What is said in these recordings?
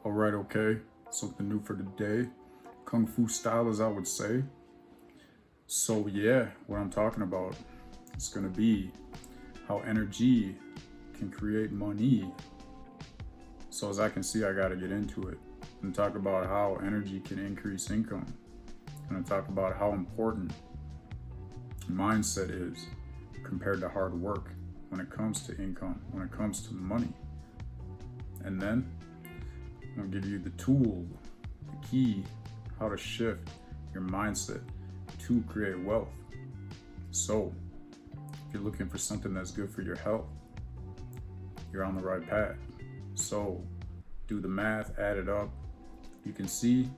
All right, okay. Something new for today. Kung Fu style, as I would say. So, yeah, what I'm talking about is going to be how energy can create money. So, as I can see, I got to get into it and talk about how energy can increase income. And I talk about how important mindset is compared to hard work when it comes to income, when it comes to money. And then I'm gonna give you the tool, the key, how to shift your mindset to create wealth. So, if you're looking for something that's good for your health, you're on the right path. So, do the math, add it up. You can see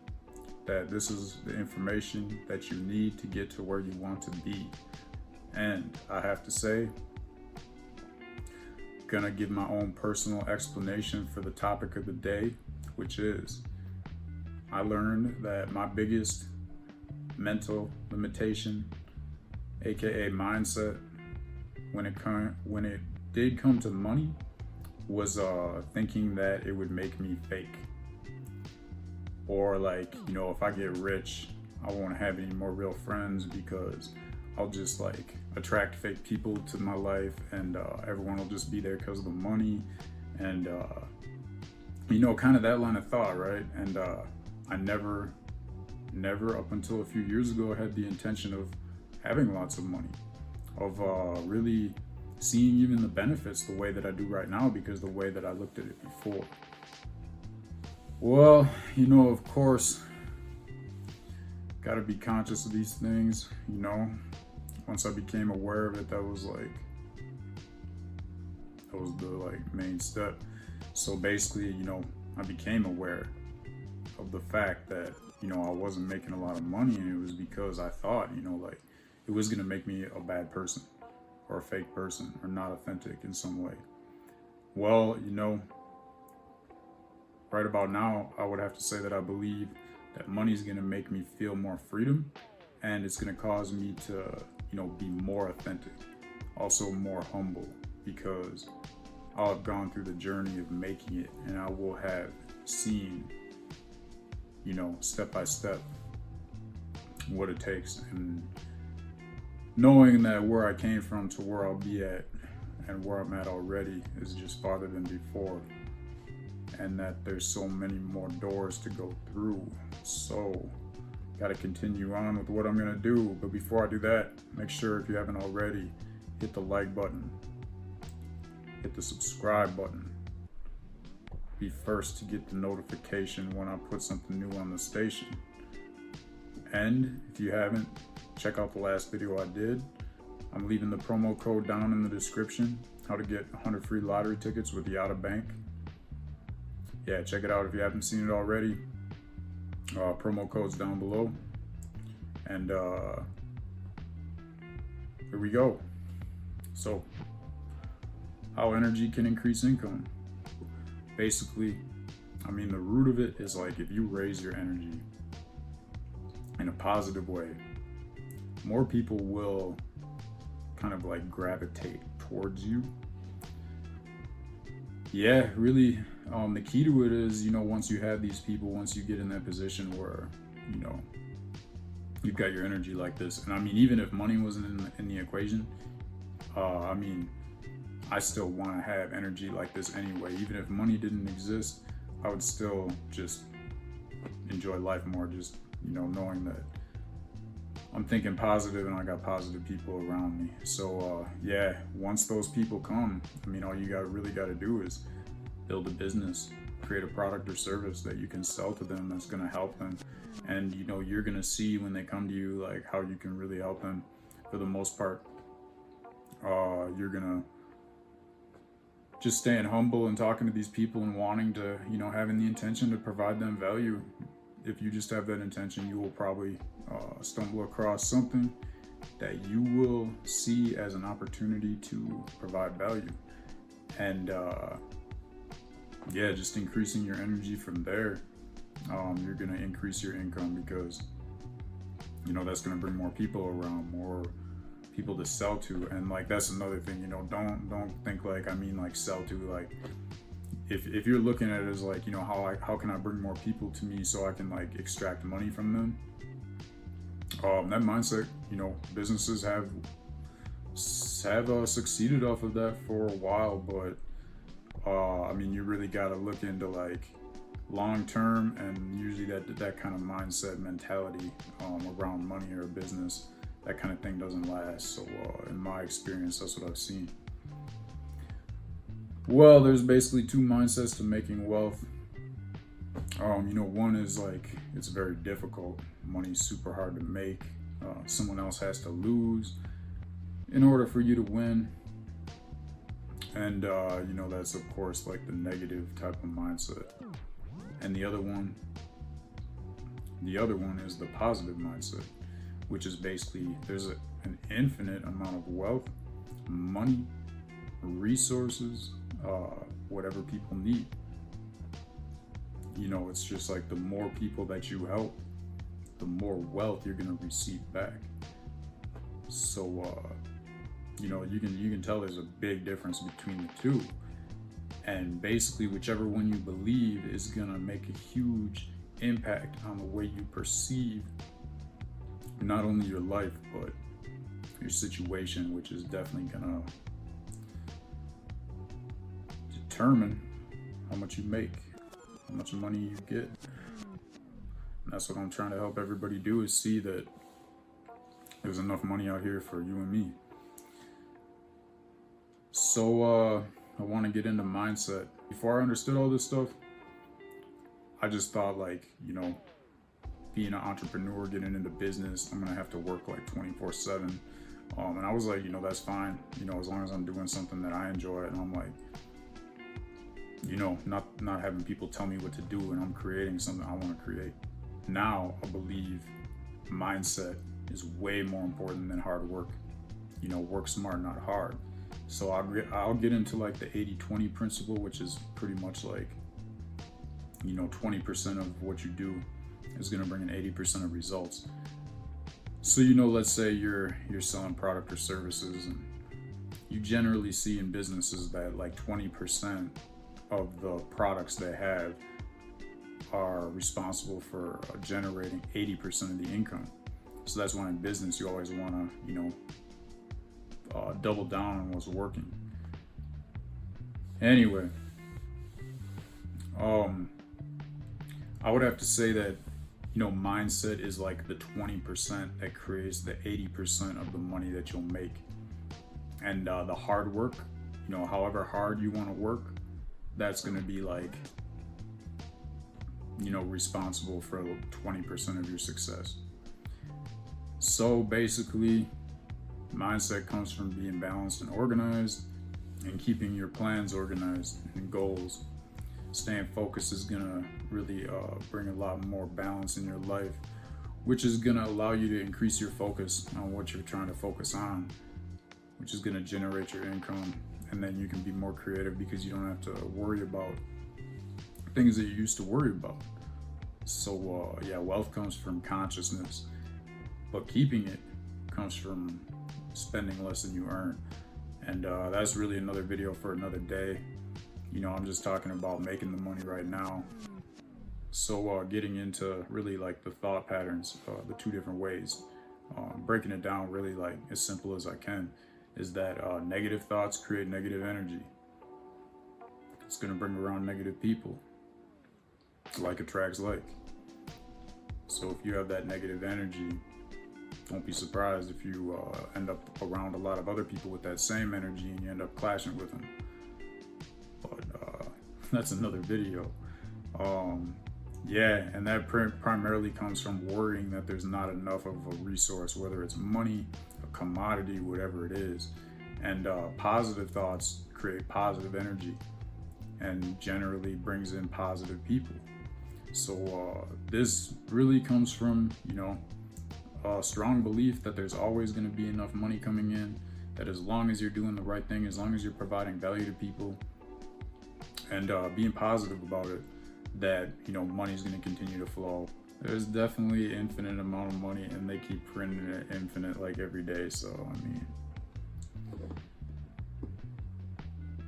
that this is the information that you need to get to where you want to be. And I have to say, gonna give my own personal explanation for the topic of the day, which is I learned that my biggest mental limitation, aka mindset, when it did come to money, was thinking that it would make me fake, or like, if I get rich, I won't have any more real friends because I'll just like attract fake people to my life, and everyone will just be there because of the money, and kind of that line of thought, right? And I never up until a few years ago had the intention of having lots of money, of really seeing even the benefits the way that I do right now, because the way that I looked at it before. Well, of course, gotta be conscious of these things, Once I became aware of it, that was the main step. So basically, I became aware of the fact that, I wasn't making a lot of money, and it was because I thought, it was gonna make me a bad person or a fake person or not authentic in some way. Well, right about now, I would have to say that I believe that money is gonna make me feel more freedom, and it's gonna cause me to, be more authentic, also more humble, because I'll have gone through the journey of making it, and I will have seen, step by step what it takes, and knowing that where I came from to where I'll be at and where I'm at already is just farther than before, and that there's so many more doors to go through. So got to continue on with what I'm going to do. But before I do that, make sure, if you haven't already, hit the like button, hit the subscribe button. Be first to get the notification when I put something new on the station. And if you haven't, check out the last video I did. I'm leaving the promo code down in the description, how to get 100 free lottery tickets with Yotta Bank. Yeah, check it out if you haven't seen it already. Promo code's down below, and here we go. So, how energy can increase income? Basically, the root of it is like, if you raise your energy in a positive way, more people will kind of like gravitate towards you. Yeah, really, the key to it is, once you have these people, once you get in that position where, you've got your energy like this, and even if money wasn't in the equation, I still want to have energy like this anyway. Even if money didn't exist, I would still just enjoy life more, just, knowing that I'm thinking positive and I got positive people around me. So yeah, once those people come, all you really got to do is build a business, create a product or service that you can sell to them that's going to help them. And you're going to see when they come to you, like, how you can really help them. For the most part, you're going to just staying humble and talking to these people and wanting to, having the intention to provide them value. If you just have that intention, you will probably stumble across something that you will see as an opportunity to provide value. And just increasing your energy from there, you're going to increase your income, because that's going to bring more people around, more people to sell to. And like, that's another thing, don't think like sell to, like, if you're looking at it as like, how can I bring more people to me so I can like extract money from them, that mindset, businesses have succeeded off of that for a while, but I mean, you really got to look into like long term, and usually that kind of mindset mentality around money or business, that kind of thing doesn't last. So in my experience, that's what I've seen. Well, there's basically two mindsets to making wealth. One is like, it's very difficult. Money's super hard to make. Someone else has to lose in order for you to win. And, that's of course like the negative type of mindset. And the other one is the positive mindset, which is basically there's an infinite amount of wealth, money, resources, whatever people need. It's just like the more people that you help, the more wealth you're gonna receive back. So you can tell there's a big difference between the two. And basically whichever one you believe is gonna make a huge impact on the way you perceive not only your life but your situation, which is definitely gonna determine how much you make, how much money you get. And that's what I'm trying to help everybody do, is see that there's enough money out here for you and me. So I want to get into mindset. Before I understood all this stuff, I just thought like, being an entrepreneur, getting into business, I'm gonna have to work like 24/7. And I was like, that's fine, as long as I'm doing something that I enjoy. And I'm like, not having people tell me what to do, and I'm creating something I want to create. Now I believe mindset is way more important than hard work. Work smart, not hard. So I'll get into like the 80-20 principle, which is pretty much like, 20% of what you do is going to bring in 80% of results. So, let's say you're selling product or services, and you generally see in businesses that like 20% of the products they have are responsible for generating 80% of the income. So that's why in business you always want to, double down on what's working. Anyway, I would have to say that, mindset is like the 20% that creates the 80% of the money that you'll make. And the hard work, however hard you want to work, that's going to be like, responsible for 20% of your success. So basically, mindset comes from being balanced and organized, and keeping your plans organized and goals. Staying focused is gonna really bring a lot more balance in your life, which is gonna allow you to increase your focus on what you're trying to focus on, which is gonna generate your income. And then you can be more creative because you don't have to worry about things that you used to worry about. So wealth comes from consciousness, but keeping it comes from spending less than you earn. And that's really another video for another day. I'm just talking about making the money right now. So getting into really like the thought patterns, the two different ways, breaking it down really like as simple as I can, is that negative thoughts create negative energy. It's going to bring around negative people. Like attracts like. So if you have that negative energy, don't be surprised if you end up around a lot of other people with that same energy and you end up clashing with them. But that's another video. And that primarily comes from worrying that there's not enough of a resource, whether it's money, a commodity, whatever it is. And positive thoughts create positive energy and generally brings in positive people. So this really comes from, a strong belief that there's always going to be enough money coming in, that as long as you're doing the right thing, as long as you're providing value to people and being positive about it, that, money's going to continue to flow. There's definitely an infinite amount of money, and they keep printing it infinite like every day. So, I mean,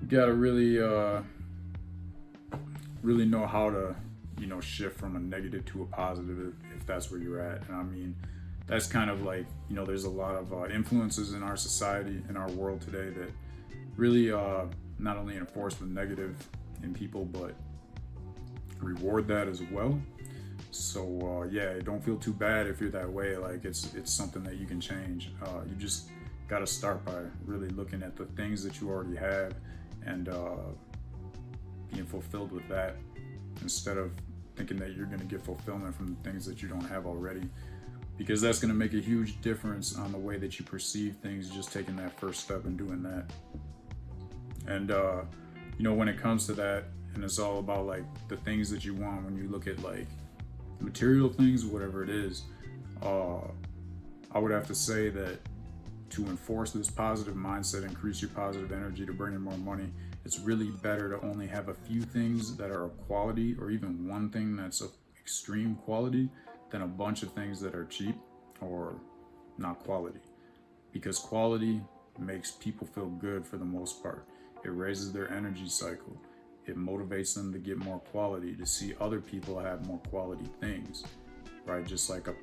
you got to really really know how to, shift from a negative to a positive if that's where you're at. And I mean, that's kind of like, there's a lot of influences in our society, in our world today that really not only enforce the negative in people, but reward that as well. So yeah, don't feel too bad if you're that way. Like it's something that you can change. You just got to start by really looking at the things that you already have and being fulfilled with that, instead of thinking that you're going to get fulfillment from the things that you don't have already, because that's going to make a huge difference on the way that you perceive things, just taking that first step and doing that. And when it comes to that, and it's all about like the things that you want, when you look at like material things, whatever it is, I would have to say that to enforce this positive mindset, increase your positive energy to bring in more money, it's really better to only have a few things that are of quality, or even one thing that's of extreme quality, than a bunch of things that are cheap or not quality. Because quality makes people feel good for the most part. It raises their energy cycle. It motivates them to get more quality, to see other people have more quality things, right? Just like a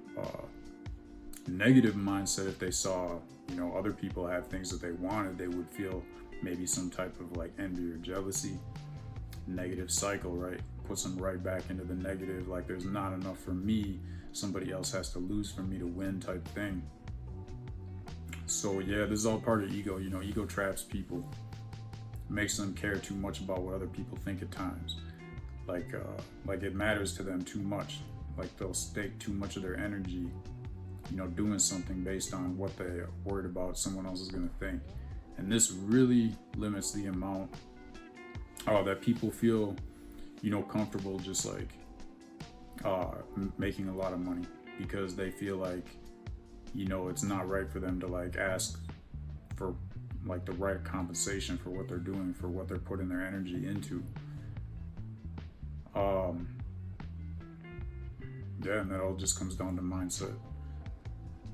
negative mindset, if they saw, other people have things that they wanted, they would feel maybe some type of like envy or jealousy. Negative cycle, right? Puts them right back into the negative, like there's not enough for me, somebody else has to lose for me to win type thing. So yeah, this is all part of ego. Ego traps people, makes them care too much about what other people think at times. Like it matters to them too much. Like they'll stake too much of their energy, doing something based on what they're worried about someone else is going to think. And this really limits the amount that people feel, comfortable just like making a lot of money, because they feel like, it's not right for them to like ask for like the right compensation for what they're doing, for what they're putting their energy into. Yeah, and that all just comes down to mindset.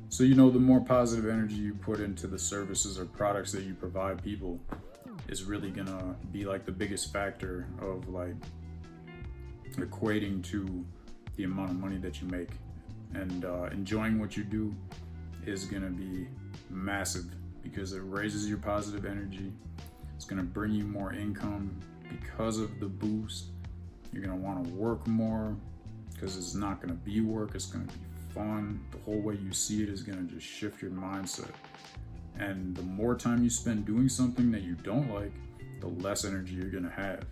So, the more positive energy you put into the services or products that you provide people is really gonna be like the biggest factor of like equating to the amount of money that you make. And enjoying what you do is gonna be massive, because it raises your positive energy. It's gonna bring you more income because of the boost. You're gonna wanna work more because it's not gonna be work, it's gonna be fun. The whole way you see it is gonna just shift your mindset. And the more time you spend doing something that you don't like, the less energy you're gonna have.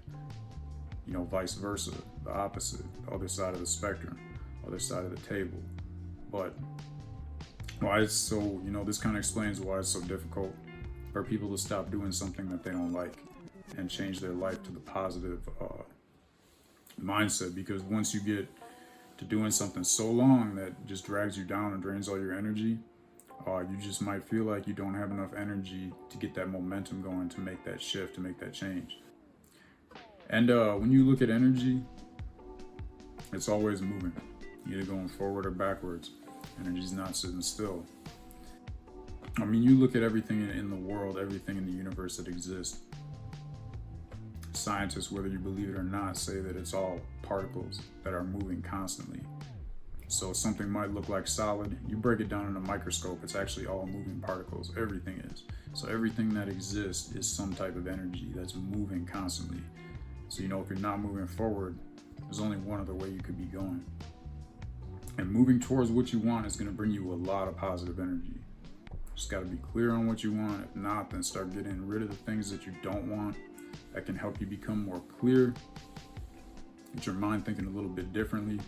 Vice versa, the opposite, the other side of the spectrum, other side of the table. But why it's so, this kind of explains why it's so difficult for people to stop doing something that they don't like and change their life to the positive mindset. Because once you get to doing something so long that just drags you down and drains all your energy, you just might feel like you don't have enough energy to get that momentum going, to make that shift, to make that change. And when you look at energy, it's always moving, either going forward or backwards. Energy's not sitting still. I mean, you look at everything in the world, everything in the universe that exists. Scientists, whether you believe it or not, say that it's all particles that are moving constantly. So something might look like solid. You break it down in a microscope, it's actually all moving particles. Everything is. So everything that exists is some type of energy that's moving constantly. So, if you're not moving forward, there's only one other way you could be going. And moving towards what you want is going to bring you a lot of positive energy. Just got to be clear on what you want. If not, then start getting rid of the things that you don't want. That can help you become more clear, get your mind thinking a little bit differently,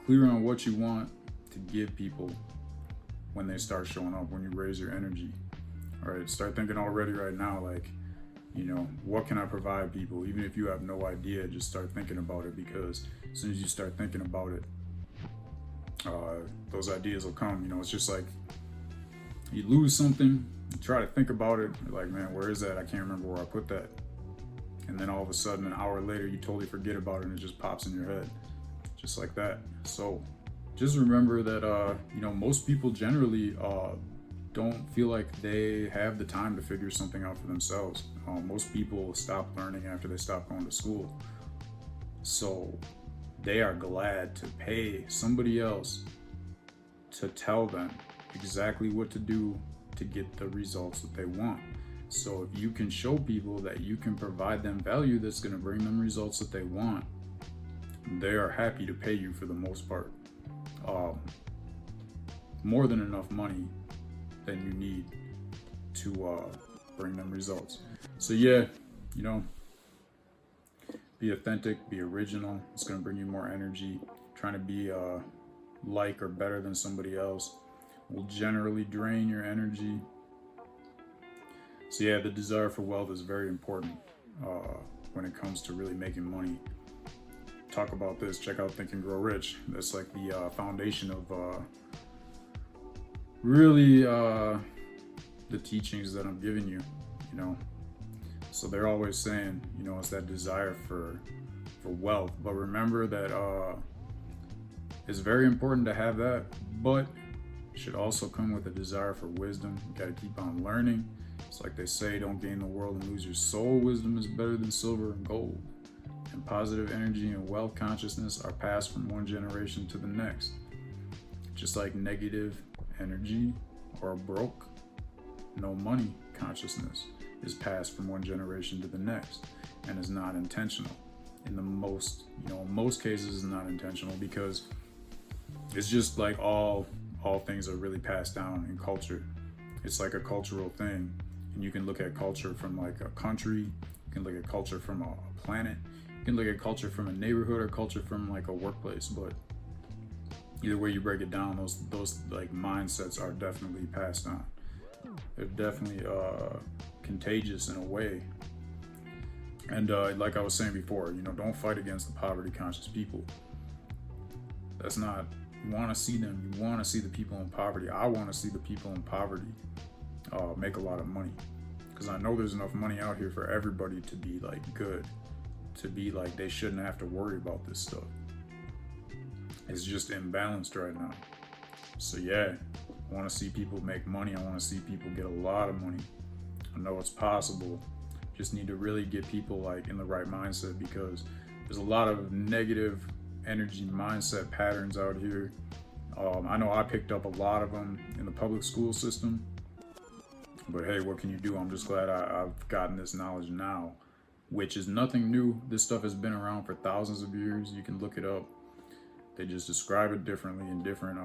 clear on what you want to give people when they start showing up, when you raise your energy. All right, start thinking already right now, like, what can I provide people? Even if you have no idea, just start thinking about it, because as soon as you start thinking about it, those ideas will come. It's just like you lose something, you try to think about it, you're like, man, where is that? I can't remember where I put that. And then all of a sudden, an hour later, you totally forget about it and it just pops in your head, just like that. So just remember that, most people generally don't feel like they have the time to figure something out for themselves. Most people stop learning after they stop going to school. So they are glad to pay somebody else to tell them exactly what to do to get the results that they want. So if you can show people that you can provide them value that's going to bring them results that they want, they are happy to pay you for the most part. More than enough money than you need to bring them results. So yeah, you know, be authentic, be original. It's going to bring you more energy. Trying to be like or better than somebody else will generally drain your energy. So yeah, the desire for wealth is very important when it comes to really making money. Talk about this. Check out Think and Grow Rich. That's like the foundation of really the teachings that I'm giving you, you know. So they're always saying, you know, it's that desire for wealth. But remember that it's very important to have that, but it should also come with a desire for wisdom. You gotta keep on learning. It's like they say, don't gain the world and lose your soul. Wisdom is better than silver and gold. And positive energy and wealth consciousness are passed from one generation to the next. Just like negative energy or broke, no money consciousness is passed from one generation to the next and is not intentional. In most cases it's not intentional, because it's just like all things are really passed down in culture. It's like a cultural thing, and you can look at culture from like a country, you can look at culture from a planet, you can look at culture from a neighborhood, or culture from like a workplace. But either way you break it down, those like mindsets are definitely passed on. They're definitely contagious in a way. And like I was saying before, you know, don't fight against the poverty conscious people. That's not, you want to see them, you want to see the people in poverty. I want to see the people in poverty make a lot of money, because I know there's enough money out here for everybody to be like good, to be like they shouldn't have to worry about this stuff. It's just imbalanced right now. So yeah, I want to see people make money. I want to see people get a lot of money. I know it's possible. Just need to really get people like in the right mindset, because there's a lot of negative energy mindset patterns out here. I know I picked up a lot of them in the public school system, but hey, what can you do? I'm just glad I've gotten this knowledge now, which is nothing new. This stuff has been around for thousands of years. You can look it up. They just describe it differently in different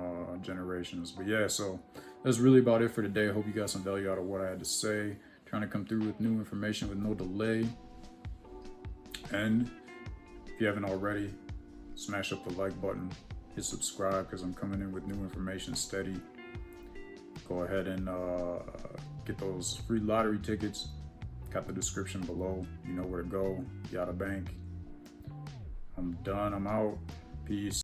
generations. But yeah, so that's really about it for today. I hope you got some value out of what I had to say. Trying to come through with new information with no delay. And if you haven't already, smash up the like button, hit subscribe, because I'm coming in with new information steady. Go ahead and get those free lottery tickets. Got the description below. You know where to go. Yotta Bank. I'm done. I'm out. Peace.